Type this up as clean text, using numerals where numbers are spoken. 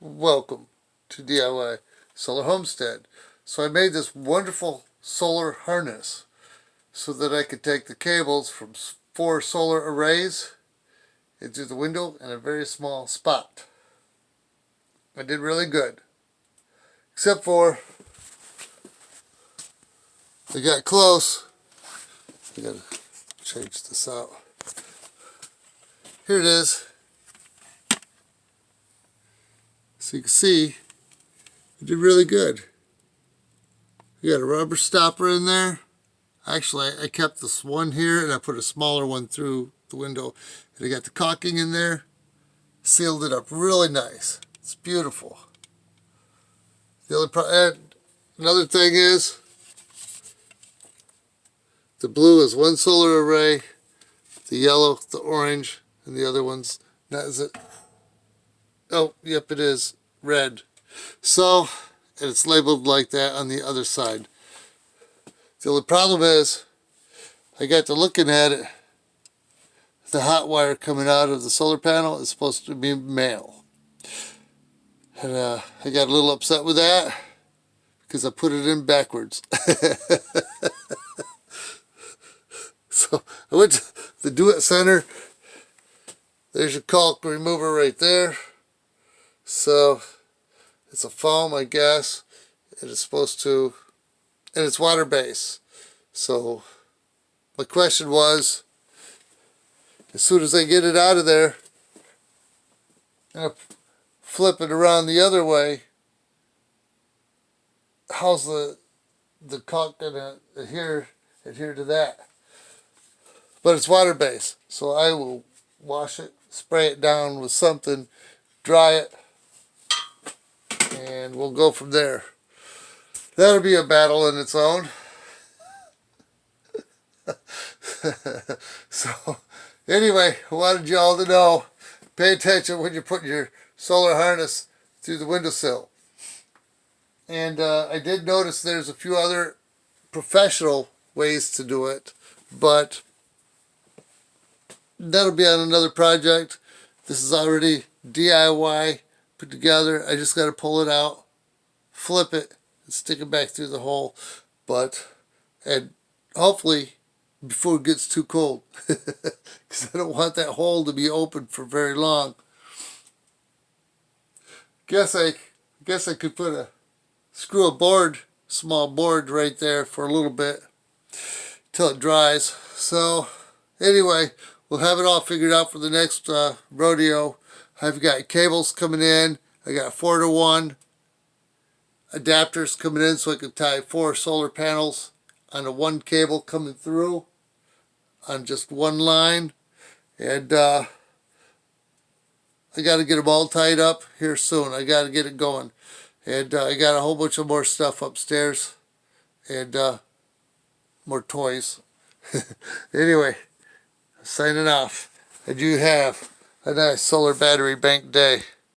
Welcome to DIY Solar Homestead. So I made this wonderful solar harness so that I could take the cables from 4 solar arrays into the window in a very small spot. I did really good. Except for I got close. I gotta change this out. Here it is. So you can see, I did really good. You got a rubber stopper in there. Actually, I kept this one here and I put a smaller one through the window. And I got the caulking in there. Sealed it up really nice. It's beautiful. Another thing is, the blue is one solar array, the yellow, the orange, and the other one's not, is it? Oh, yep, it is red. So, and it's labeled like that on the other side. The only problem is, I got to looking at it, the hot wire coming out of the solar panel is supposed to be male. And I got a little upset with that because I put it in backwards. So I went to the Do-It Center. There's your caulk remover right there. So it's a foam, I guess. It is supposed to, and it's water-based. So my question was, as soon as I get it out of there, and I flip it around the other way, how's the caulk gonna adhere to that? But it's water-based, so I will wash it, spray it down with something, dry it, and we'll go from there. That'll be a battle in its own. So, anyway, I wanted you all to know, pay attention when you're putting your solar harness through the windowsill. And I did notice there's a few other professional ways to do it, but that'll be on another project. This is already DIY put together. I just got to pull it out, flip it, and stick it back through the hole. And hopefully before it gets too cold, because I don't want that hole to be open for very long. Guess I could screw a small board right there for a little bit till it dries. So anyway, we'll have it all figured out for the next rodeo. I've got cables coming in. I got 4-to-1 adapters coming in so I can tie 4 solar panels on a 1 cable coming through on just 1 line. And I got to get them all tied up here soon. I got to get it going. And I got a whole bunch of more stuff upstairs and more toys. Anyway, signing off. And you have a nice solar battery bank day.